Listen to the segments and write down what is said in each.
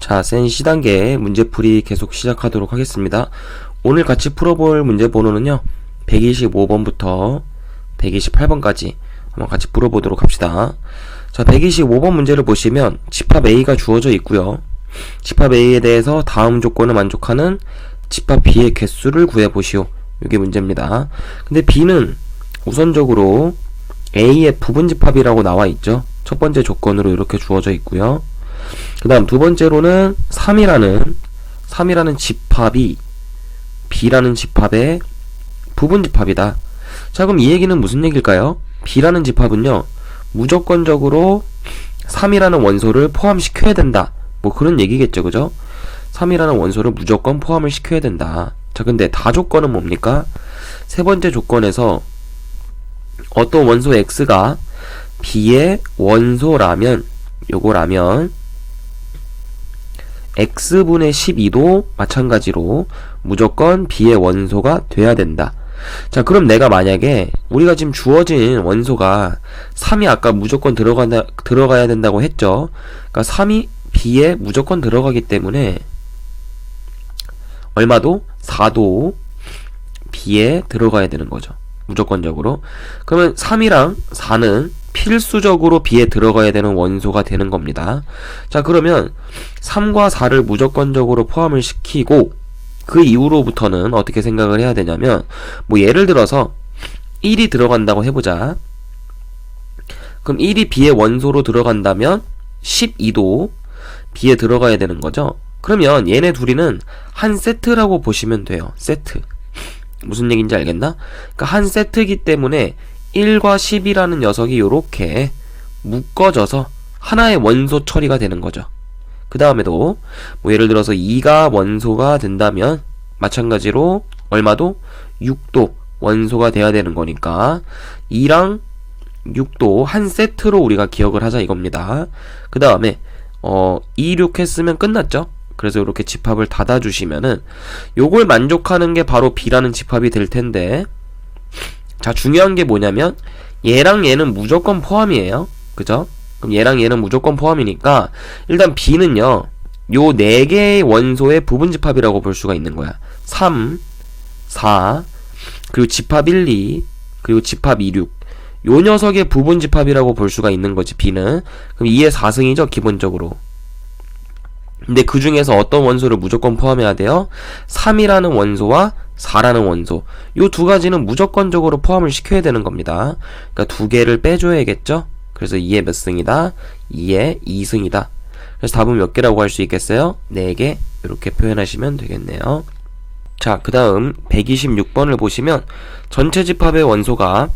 자, 센 C단계 문제풀이 계속 시작하도록 하겠습니다. 오늘 같이 풀어볼 문제 번호는요, 125번부터 128번까지 한번 같이 풀어보도록 합시다. 자, 125번 문제를 보시면 집합 A가 주어져 있고요. 집합 A에 대해서 다음 조건을 만족하는 집합 B의 개수를 구해보시오. 이게 문제입니다. 근데 B는 우선적으로 A의 부분집합이라고 나와 있죠. 첫 번째 조건으로 이렇게 주어져 있고요. 그 다음 두 번째로는 3이라는 집합이 B라는 집합의 부분집합이다. 자, 그럼 이 얘기는 무슨 얘기일까요? B라는 집합은요, 무조건적으로 3이라는 원소를 포함시켜야 된다. 뭐 그런 얘기겠죠, 그죠? 3이라는 원소를 무조건 포함을 시켜야 된다. 자, 근데 다조건은 뭡니까? 세 번째 조건에서 어떤 원소 X가 B의 원소라면, 요거라면 X분의 12도 마찬가지로 무조건 B의 원소가 돼야 된다. 자, 그럼 내가 만약에 우리가 지금 주어진 원소가 3이 아까 무조건 들어가야 된다고 했죠. 그러니까 3이 B에 무조건 들어가기 때문에 얼마도? 4도 B에 들어가야 되는 거죠. 무조건적으로. 그러면 3이랑 4는 필수적으로 B에 들어가야 되는 원소가 되는 겁니다. 자, 그러면 3과 4를 무조건적으로 포함을 시키고 그 이후로부터는 어떻게 생각을 해야 되냐면, 뭐 예를 들어서 1이 들어간다고 해보자. 그럼 1이 B의 원소로 들어간다면 12도 B에 들어가야 되는 거죠. 그러면 얘네 둘이는 한 세트라고 보시면 돼요. 세트. 무슨 얘기인지 알겠나? 그러니까 한 세트이기 때문에 1과 10이라는 녀석이 요렇게 묶어져서 하나의 원소 처리가 되는 거죠. 그 다음에도 뭐 예를 들어서 2가 원소가 된다면 마찬가지로 얼마도? 6도 원소가 돼야 되는 거니까 2랑 6도 한 세트로 우리가 기억을 하자 이겁니다. 그 다음에 2, 6 했으면 끝났죠. 그래서 이렇게 집합을 닫아주시면은 요걸 만족하는 게 바로 B라는 집합이 될 텐데, 자, 중요한 게 뭐냐면 얘랑 얘는 무조건 포함이에요. 그죠? 그럼 얘랑 얘는 무조건 포함이니까 일단 B는요, 요 4개의 원소의 부분집합이라고 볼 수가 있는 거야. 3, 4, 그리고 집합 1, 2, 그리고 집합 2, 6. 요 녀석의 부분집합이라고 볼 수가 있는 거지, B는. 그럼 2의 4승이죠, 기본적으로. 근데 그 중에서 어떤 원소를 무조건 포함해야 돼요? 3이라는 원소와 4라는 원소. 요 두 가지는 무조건적으로 포함을 시켜야 되는 겁니다. 그러니까 두 개를 빼줘야겠죠? 그래서 2의 몇 승이다? 2의 2승이다. 그래서 답은 몇 개라고 할 수 있겠어요? 4개. 이렇게 표현하시면 되겠네요. 자, 그 다음 126번을 보시면 전체 집합의 원소가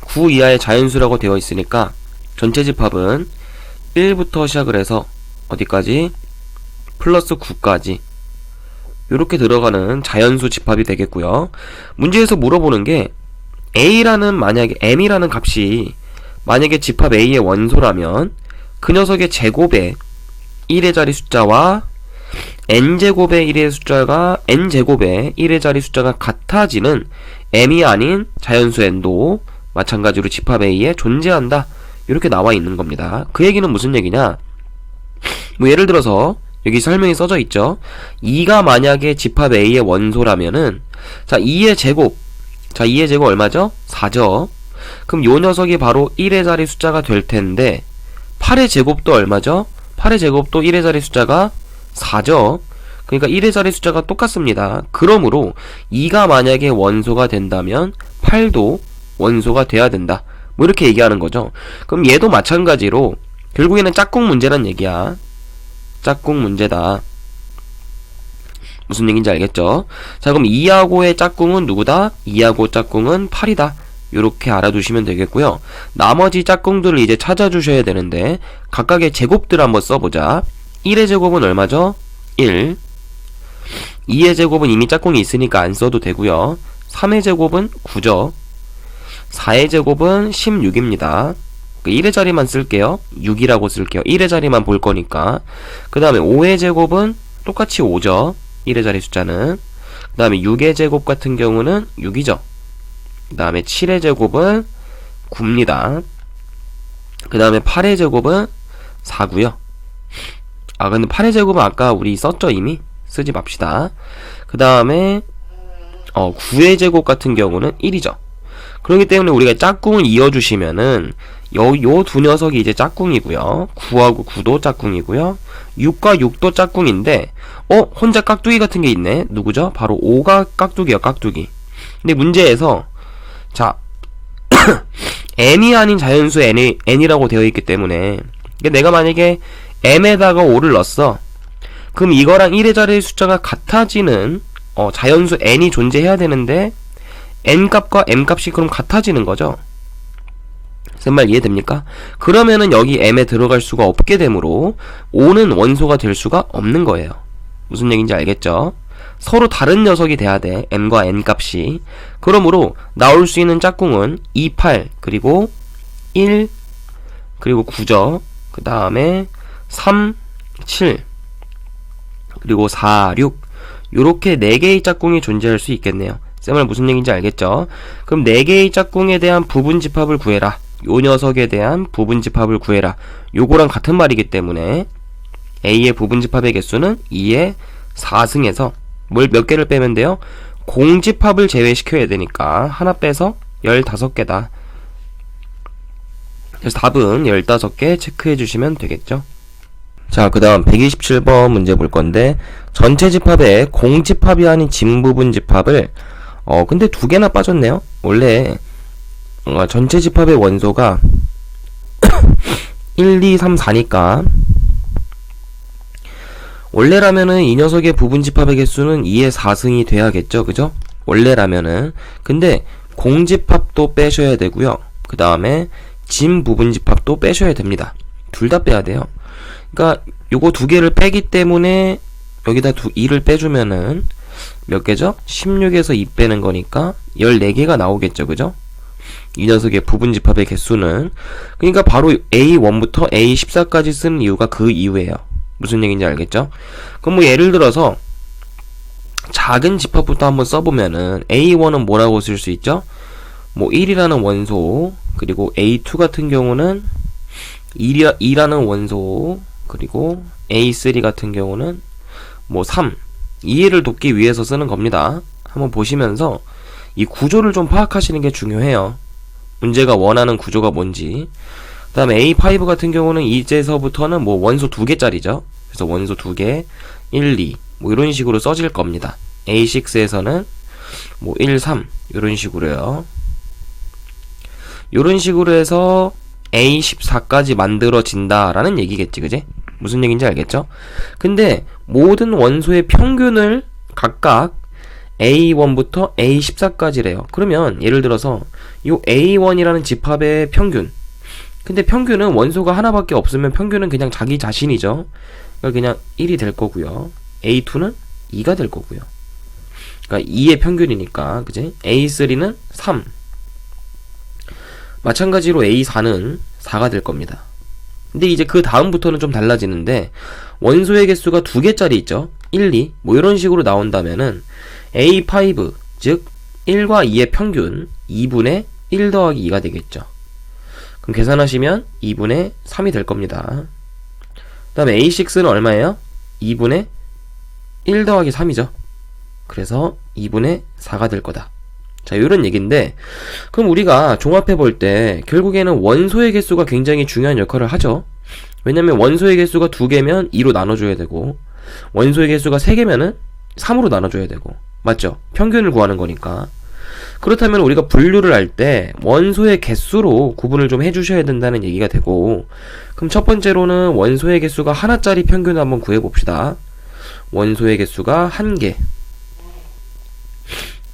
9 이하의 자연수라고 되어 있으니까 전체 집합은 1부터 시작을 해서 어디까지? 플러스 9까지 이렇게 들어가는 자연수 집합이 되겠고요. 문제에서 물어보는 게 만약에 m이라는 값이 만약에 집합 A의 원소라면 그 녀석의 제곱에 1의 자리 숫자와 n제곱의 1의 숫자가 n제곱의 1의 자리 숫자가 같아지는 m이 아닌 자연수 n도 마찬가지로 집합 A에 존재한다. 이렇게 나와 있는 겁니다. 그 얘기는 무슨 얘기냐? 뭐 예를 들어서 여기 설명이 써져 있죠. 2가 만약에 집합 A의 원소라면은, 자, 2의 제곱. 자, 2의 제곱 얼마죠? 4죠. 그럼 요 녀석이 바로 1의 자리 숫자가 될 텐데, 8의 제곱도 얼마죠? 8의 제곱도 1의 자리 숫자가 4죠. 그러니까 1의 자리 숫자가 똑같습니다. 그러므로 2가 만약에 원소가 된다면 8도 원소가 돼야 된다. 뭐 이렇게 얘기하는 거죠. 그럼 얘도 마찬가지로 결국에는 짝꿍 문제란 얘기야. 짝꿍 문제다. 무슨 얘기인지 알겠죠? 자, 그럼 2하고의 짝꿍은 누구다? 2하고 짝꿍은 8이다. 요렇게 알아두시면 되겠고요. 나머지 짝꿍들을 이제 찾아주셔야 되는데 각각의 제곱들 한번 써보자. 1의 제곱은 얼마죠? 1. 2의 제곱은 이미 짝꿍이 있으니까 안 써도 되고요. 3의 제곱은 9죠. 4의 제곱은 16입니다. 1의 자리만 쓸게요. 6이라고 쓸게요. 1의 자리만 볼 거니까. 그 다음에 5의 제곱은 똑같이 5죠. 1의 자리 숫자는. 그 다음에 6의 제곱 같은 경우는 6이죠. 그 다음에 7의 제곱은 9입니다. 그 다음에 8의 제곱은 4고요. 근데 8의 제곱은 아까 우리 썼죠, 이미? 쓰지 맙시다. 그 다음에 9의 제곱 같은 경우는 1이죠. 그렇기 때문에 우리가 짝꿍을 이어주시면은 요 두 녀석이 이제 짝꿍이고요. 9하고 9도 짝꿍이고요. 6과 6도 짝꿍인데 혼자 깍두기 같은 게 있네. 누구죠? 바로 5가 깍두기야, 깍두기. 근데 문제에서 자 n이 아닌 자연수 n이라고 되어 있기 때문에 내가 만약에 m에다가 5를 넣었어. 그럼 이거랑 1의 자리의 숫자가 같아지는 자연수 n이 존재해야 되는데 n 값과 m 값이 그럼 같아지는 거죠. 무슨 말 이해됩니까? 그러면은 여기 m에 들어갈 수가 없게 되므로 5는 원소가 될 수가 없는 거예요. 무슨 얘기인지 알겠죠? 서로 다른 녀석이 돼야 돼. m과 n 값이. 그러므로 나올 수 있는 짝꿍은 2, 8 그리고 1 그리고 9죠. 그 다음에 3, 7 그리고 4, 6 요렇게 4개의 짝꿍이 존재할 수 있겠네요. 쌤말 무슨 얘기인지 알겠죠? 그럼 4개의 짝꿍에 대한 부분집합을 구해라. 요 녀석에 대한 부분집합을 구해라. 요거랑 같은 말이기 때문에 A의 부분집합의 개수는 2의 4승에서 뭘 몇 개를 빼면 돼요? 공집합을 제외시켜야 되니까 하나 빼서 15개다. 그래서 답은 15개 체크해 주시면 되겠죠. 자, 그 다음 127번 문제 볼 건데 전체 집합에 공집합이 아닌 진부분 집합을 근데 2개나 빠졌네요. 원래 전체 집합의 원소가 1, 2, 3, 4니까 원래라면은 이 녀석의 부분집합의 개수는 2의 4승이 돼야겠죠, 그죠? 원래라면은. 근데 공집합도 빼셔야 되고요. 그 다음에 진부분집합도 빼셔야 됩니다. 둘 다 빼야 돼요. 그러니까 요거 2개를 빼기 때문에 여기다 2를 빼주면은 몇 개죠? 16에서 2 빼는 거니까 14개가 나오겠죠, 그죠? 이 녀석의 부분집합의 개수는 그러니까 바로 A1부터 A14까지 쓰는 이유가 그 이유예요. 무슨 얘기인지 알겠죠? 그럼 뭐 예를 들어서 작은 집합부터 한번 써보면은 A1은 뭐라고 쓸 수 있죠? 뭐 1이라는 원소, 그리고 A2 같은 경우는 2라는 원소, 그리고 A3 같은 경우는 뭐 3, 이해를 돕기 위해서 쓰는 겁니다. 한번 보시면서 이 구조를 좀 파악하시는 게 중요해요. 문제가 원하는 구조가 뭔지. 그 다음에 A5 같은 경우는 이제서부터는 뭐 원소 2개짜리죠. 그래서 원소 2개, 1, 2 뭐 이런 식으로 써질 겁니다. A6에서는 뭐 1, 3 이런 식으로요. 이런 식으로 해서 A14까지 만들어진다라는 얘기겠지, 그지? 무슨 얘기인지 알겠죠? 근데 모든 원소의 평균을 각각 A1부터 A14까지래요. 그러면 예를 들어서 이 A1이라는 집합의 평균, 근데 평균은 원소가 하나밖에 없으면 평균은 그냥 자기 자신이죠. 그러니까 그냥 1이 될 거고요. A2는 2가 될 거고요. 그러니까 2의 평균이니까, 그지? A3는 3. 마찬가지로 A4는 4가 될 겁니다. 근데 이제 그 다음부터는 좀 달라지는데 원소의 개수가 2개짜리 있죠. 1, 2 뭐 이런 식으로 나온다면은 A5 즉 1과 2의 평균 2분의 1 더하기 2가 되겠죠. 그럼 계산하시면 2분의 3이 될 겁니다. 그 다음에 A6는 얼마예요? 2분의 1 더하기 3이죠. 그래서 2분의 4가 될 거다. 자, 이런 얘기인데 그럼 우리가 종합해 볼 때 결국에는 원소의 개수가 굉장히 중요한 역할을 하죠. 왜냐면 원소의 개수가 2개면 2로 나눠줘야 되고 원소의 개수가 3개면은 3으로 나눠줘야 되고 맞죠? 평균을 구하는 거니까. 그렇다면 우리가 분류를 할 때 원소의 개수로 구분을 좀 해주셔야 된다는 얘기가 되고 그럼 첫 번째로는 원소의 개수가 하나짜리 평균을 한번 구해봅시다. 원소의 개수가 1개.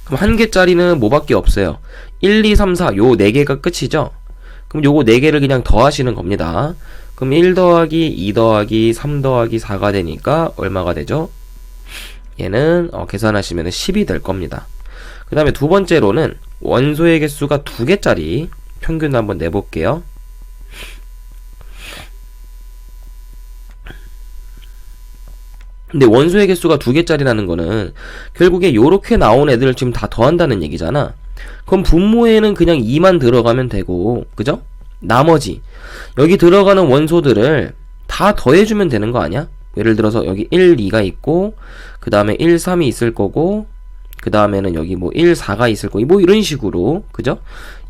그럼 1개짜리는 뭐밖에 없어요? 1, 2, 3, 4 요 4개가 끝이죠? 그럼 요거 4개를 그냥 더하시는 겁니다. 그럼 1 더하기 2 더하기 3 더하기 4가 되니까 얼마가 되죠? 얘는 계산하시면 10이 될 겁니다. 그 다음에 두 번째로는 원소의 개수가 2개짜리 평균을 한번 내볼게요. 근데 원소의 개수가 2개짜리라는 거는 결국에 요렇게 나온 애들을 지금 다 더한다는 얘기잖아. 그럼 분모에는 그냥 2만 들어가면 되고 그죠? 나머지 여기 들어가는 원소들을 다 더해주면 되는 거 아니야? 예를 들어서 여기 1, 2가 있고 그 다음에 1, 3이 있을 거고 그 다음에는 여기 뭐 1, 4가 있을 거고 뭐 이런 식으로 그죠?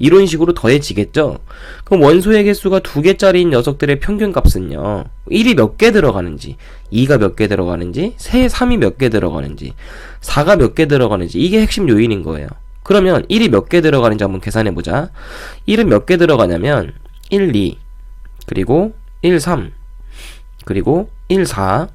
이런 식으로 더해지겠죠? 그럼 원소의 개수가 2개짜리인 녀석들의 평균값은요 1이 몇 개 들어가는지 2가 몇 개 들어가는지 3이 몇 개 들어가는지 4가 몇 개 들어가는지 이게 핵심 요인인 거예요. 그러면 1이 몇 개 들어가는지 한번 계산해보자. 1은 몇 개 들어가냐면 1, 2 그리고 1, 3 그리고 1, 4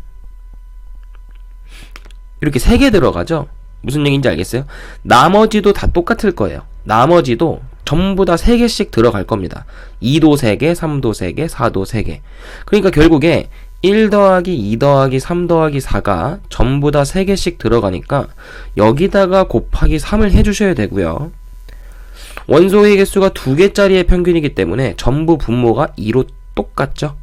이렇게 3개 들어가죠? 무슨 얘기인지 알겠어요? 나머지도 다 똑같을 거예요. 나머지도 전부 다 3개씩 들어갈 겁니다. 2도 3개, 3도 3개, 4도 3개. 그러니까 결국에 1 더하기 2 더하기 3 더하기 4가 전부 다 3개씩 들어가니까 여기다가 곱하기 3을 해주셔야 되고요. 원소의 개수가 2개짜리의 평균이기 때문에 전부 분모가 2로 똑같죠?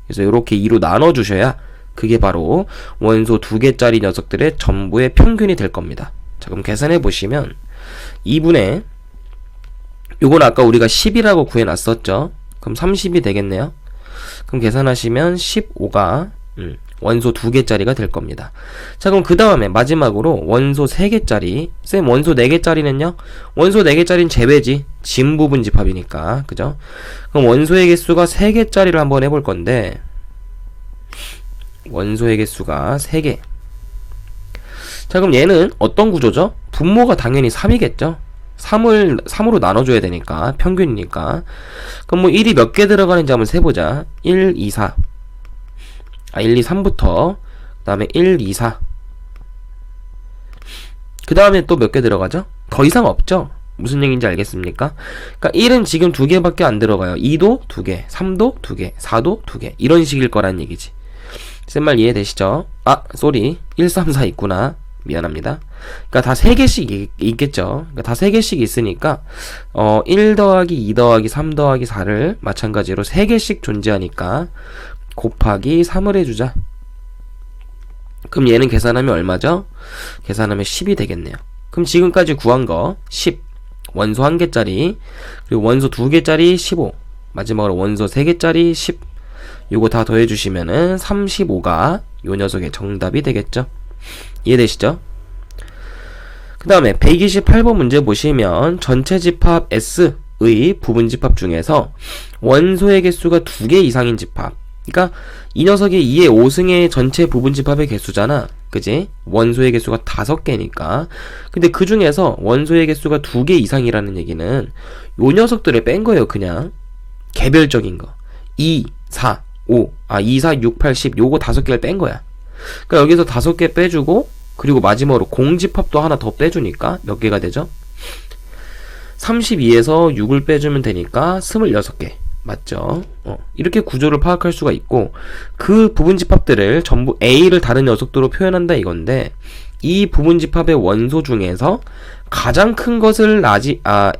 그래서 이렇게 2로 나눠주셔야 그게 바로 원소 2개짜리 녀석들의 전부의 평균이 될 겁니다. 자, 그럼 계산해 보시면 2분의 요건 아까 우리가 10이라고 구해놨었죠. 그럼 30이 되겠네요. 그럼 계산하시면 15가 원소 2개짜리가 될 겁니다. 자, 그럼 그 다음에 마지막으로 원소 3개짜리. 쌤, 원소 4개짜리는요? 원소 4개짜리는 제외지. 진부분집합이니까. 그죠? 그럼 원소의 개수가 3개짜리를 한번 해볼 건데 원소의 개수가 3개. 자, 그럼 얘는 어떤 구조죠? 분모가 당연히 3이겠죠? 3으로 나눠줘야 되니까, 평균이니까. 그럼 뭐 1이 몇 개 들어가는지 한번 세보자. 1, 2, 4. 1, 2, 3부터. 그 다음에 1, 2, 4. 그 다음에 또 몇 개 들어가죠? 더 이상 없죠? 무슨 얘기인지 알겠습니까? 그러니까 1은 지금 2개밖에 안 들어가요. 2도 2개, 3도 2개, 4도 2개. 이런 식일 거란 얘기지. 쌤말 이해되시죠? 쏘리. 1, 3, 4 있구나. 미안합니다. 그러니까 다 3개씩 있겠죠. 그러니까 다 3개씩 있으니까 1 더하기 2 더하기 3 더하기 4를 마찬가지로 3개씩 존재하니까 곱하기 3을 해주자. 그럼 얘는 계산하면 얼마죠? 계산하면 10이 되겠네요. 그럼 지금까지 구한 거 10. 원소 1개짜리 그리고 원소 2개짜리 15. 마지막으로 원소 3개짜리 10. 요거 다 더해주시면은 35가 요 녀석의 정답이 되겠죠. 이해되시죠? 그 다음에 128번 문제 보시면 전체 집합 S의 부분 집합 중에서 원소의 개수가 2개 이상인 집합. 그러니까 이 녀석이 2의 5승의 전체 부분 집합의 개수잖아. 그지? 원소의 개수가 5개니까. 근데 그 중에서 원소의 개수가 2개 이상이라는 얘기는 요 녀석들을 뺀 거예요. 그냥 개별적인 거. 2, 4, 5, 2, 4, 6, 8, 10 요거 5개를 뺀 거야. 그러니까 여기서 5개 빼주고 그리고 마지막으로 공집합도 하나 더 빼주니까 몇 개가 되죠? 32에서 6을 빼주면 되니까 26개. 맞죠? 이렇게 구조를 파악할 수가 있고 그 부분집합들을 전부 A를 다른 녀석들로 표현한다 이건데 이 부분집합의 원소 중에서 가장 큰 것을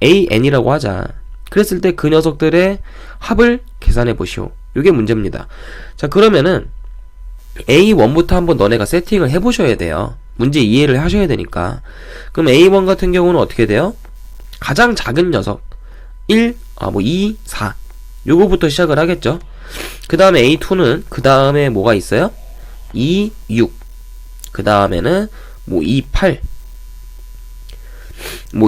AN이라고 하자. 그랬을 때 그 녀석들의 합을 계산해 보시오. 이게 문제입니다. 자, 그러면은 A1부터 한번 너네가 세팅을 해보셔야 돼요. 문제 이해를 하셔야 되니까. 그럼 A1 같은 경우는 어떻게 돼요? 가장 작은 녀석 2, 4 요거부터 시작을 하겠죠. 그 다음에 A2는 그 다음에 뭐가 있어요? 2, 6 그 다음에는 2, 8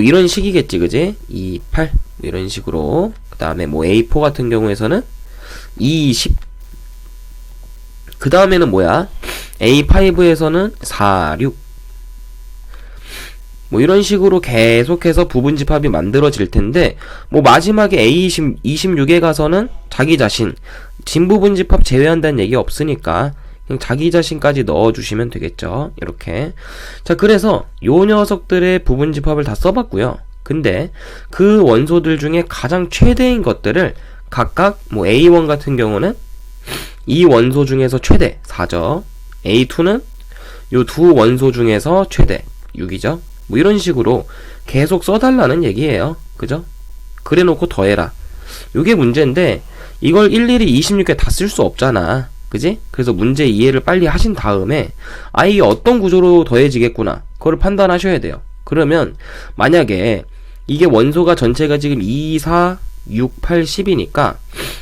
이런 식이겠지, 그지? 2, 8 이런 식으로. 그 다음에 A4 같은 경우에서는 2, 10 그 다음에는 뭐야? A5에서는 4, 6 이런 식으로 계속해서 부분집합이 만들어질 텐데 마지막에 A26에 가서는 자기 자신 진부분집합 제외한다는 얘기 없으니까 그냥 자기 자신까지 넣어주시면 되겠죠. 이렇게. 자, 그래서 요 녀석들의 부분집합을 다 써봤고요. 근데 그 원소들 중에 가장 최대인 것들을 각각 A1 같은 경우는 이 원소 중에서 최대 4죠. A2는 요 두 원소 중에서 최대 6이죠. 이런 식으로 계속 써달라는 얘기예요. 그죠? 그래 놓고 더해라. 요게 문제인데 이걸 일일이 26개 다 쓸 수 없잖아. 그지? 그래서 문제 이해를 빨리 하신 다음에 이게 어떤 구조로 더해지겠구나. 그걸 판단하셔야 돼요. 그러면 만약에 이게 원소가 전체가 지금 2, 4, 6, 8, 10이니까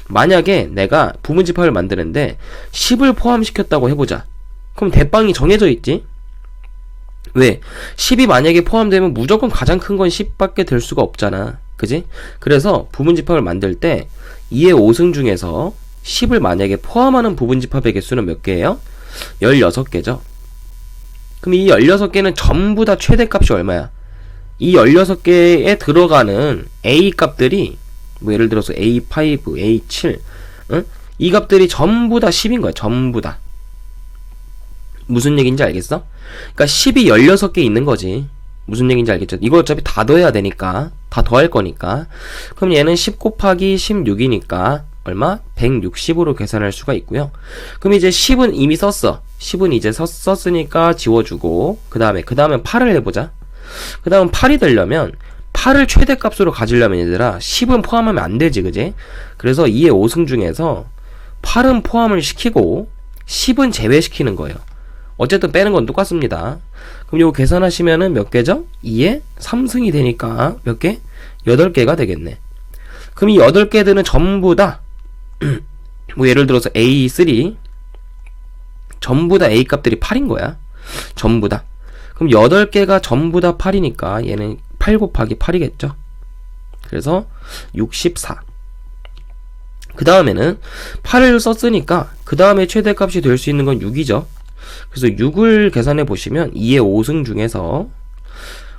만약에 내가 부분집합을 만드는데 10을 포함시켰다고 해보자. 그럼 대빵이 정해져 있지? 왜? 10이 만약에 포함되면 무조건 가장 큰 건 10밖에 될 수가 없잖아. 그지? 그래서 부분집합을 만들 때 2의 5승 중에서 10을 만약에 포함하는 부분집합의 개수는 몇 개예요? 16개죠. 그럼 이 16개는 전부 다 최대값이 얼마야? 이 16개에 들어가는 A 값들이 뭐 예를 들어서 A5, A7 응? 이 값들이 전부 다 10인 거야. 전부 다. 무슨 얘기인지 알겠어? 그러니까 10이 16개 있는 거지. 무슨 얘기인지 알겠죠? 이거 어차피 다 더해야 되니까. 다 더할 거니까. 그럼 얘는 10 곱하기 16이니까 얼마? 160으로 계산할 수가 있고요. 그럼 이제 10은 이미 썼어. 10은 이제 썼으니까 지워주고 그 다음에 8을 해보자. 그 다음 8이 되려면 8을 최대값으로 가지려면 얘들아 10은 포함하면 안 되지, 그지? 그래서 2의 5승 중에서 8은 포함을 시키고 10은 제외시키는 거예요. 어쨌든 빼는 건 똑같습니다. 그럼 이거 계산하시면은 몇 개죠? 2의 3승이 되니까 몇 개? 8개가 되겠네. 그럼 이 8개들은 전부 다 뭐 예를 들어서 A3 전부 다 A 값들이 8인 거야. 전부 다. 그럼 8개가 전부 다 8이니까 얘는 8 곱하기 8이겠죠. 그래서 64. 그 다음에는 8을 썼으니까 그 다음에 최대값이 될 수 있는 건 6이죠. 그래서 6을 계산해 보시면 2의 5승 중에서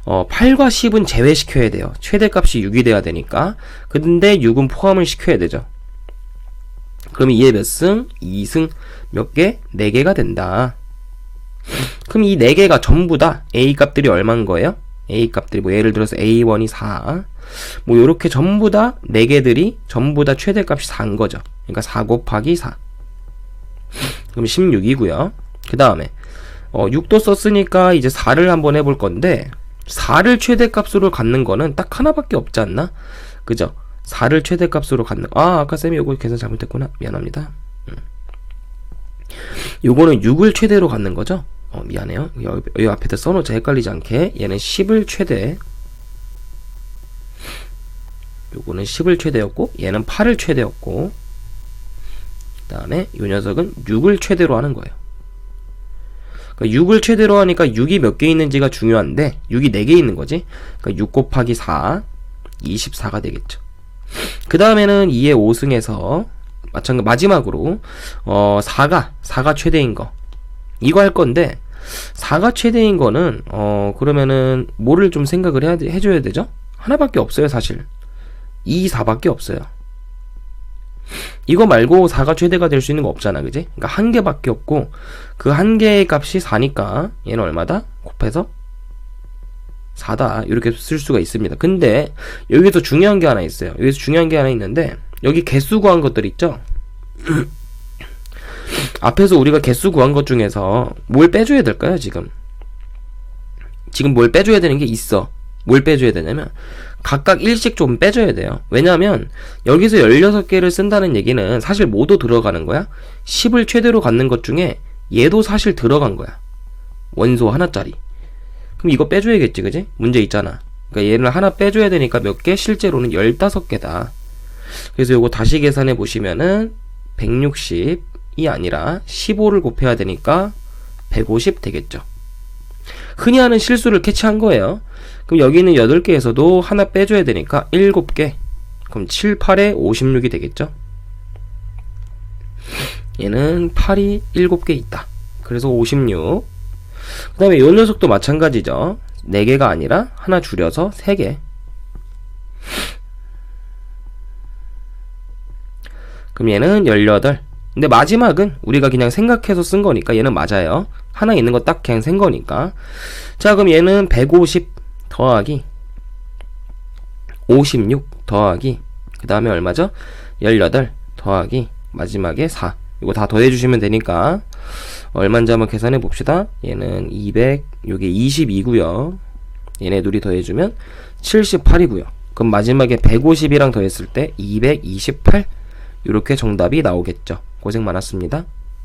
8과 10은 제외시켜야 돼요. 최대값이 6이 돼야 되니까. 근데 6은 포함을 시켜야 되죠. 그럼 2의 몇 승? 2승 몇 개? 4개가 된다. 그럼 이 4개가 전부 다 A 값들이 얼마인 거예요? A 값들이 뭐 예를 들어서 A1이 4. 뭐 요렇게 전부 다 4개들이 전부 다 최대값이 4인 거죠. 그러니까 4 곱하기 4. 그럼 16이고요. 그 다음에 6도 썼으니까 이제 4를 한번 해볼 건데 4를 최대값으로 갖는 거는 딱 하나밖에 없지 않나? 그죠? 4를 최대값으로 갖는 아까 쌤이 요거 계산 잘못했구나. 미안합니다. 요거는 6을 최대로 갖는 거죠? 미안해요. 여기 앞에다 써놓자. 헷갈리지 않게. 얘는 10을 최대. 요거는 10을 최대였고 얘는 8을 최대였고 그 다음에 요 녀석은 6을 최대로 하는 거예요. 그러니까 6을 최대로 하니까 6이 몇 개 있는지가 중요한데 6이 4개 있는 거지. 그러니까 6 곱하기 4 24가 되겠죠. 그 다음에는 2의 5승에서 마지막으로 4가 최대인 거 이거 할 건데 4가 최대인 거는 그러면은 뭐를 좀 생각을 해줘야 되죠? 하나밖에 없어요. 사실 2, 4밖에 없어요. 이거 말고 4가 최대가 될 수 있는 거 없잖아, 그지? 그러니까 한 개밖에 없고 그 한 개의 값이 4니까 얘는 얼마다? 곱해서 4다 이렇게 쓸 수가 있습니다. 근데 여기서 중요한 게 하나 있어요. 여기서 중요한 게 하나 있는데 여기 개수 구한 것들 있죠? 앞에서 우리가 개수 구한 것 중에서 뭘 빼줘야 될까요? 지금 뭘 빼줘야 되는 게 있어. 뭘 빼줘야 되냐면 각각 1씩 좀 빼줘야 돼요. 왜냐하면 여기서 16개를 쓴다는 얘기는 사실 모두 들어가는 거야. 10을 최대로 갖는 것 중에 얘도 사실 들어간 거야. 원소 하나짜리. 그럼 이거 빼줘야겠지, 그지? 문제 있잖아. 그러니까 얘를 하나 빼줘야 되니까 몇 개? 실제로는 15개다. 그래서 이거 다시 계산해 보시면은 160이 아니라 15를 곱해야 되니까 150 되겠죠. 흔히 하는 실수를 캐치한 거예요. 그럼 여기 있는 8개에서도 하나 빼줘야 되니까 7개. 그럼 7, 8에 56이 되겠죠. 얘는 8이 7개 있다. 그래서 56. 그 다음에 이 녀석도 마찬가지죠. 4개가 아니라 하나 줄여서 3개. 그럼 얘는 18. 근데 마지막은 우리가 그냥 생각해서 쓴 거니까 얘는 맞아요. 하나 있는 거 딱 그냥 센 거니까. 자, 그럼 얘는 150 더하기 56 더하기 그 다음에 얼마죠? 18 더하기 마지막에 4. 이거 다 더해주시면 되니까 얼마인지 한번 계산해 봅시다. 얘는 200, 요게 22고요. 얘네 둘이 더해주면 78이고요. 그럼 마지막에 150이랑 더했을 때 228. 이렇게 정답이 나오겠죠. 고생 많았습니다.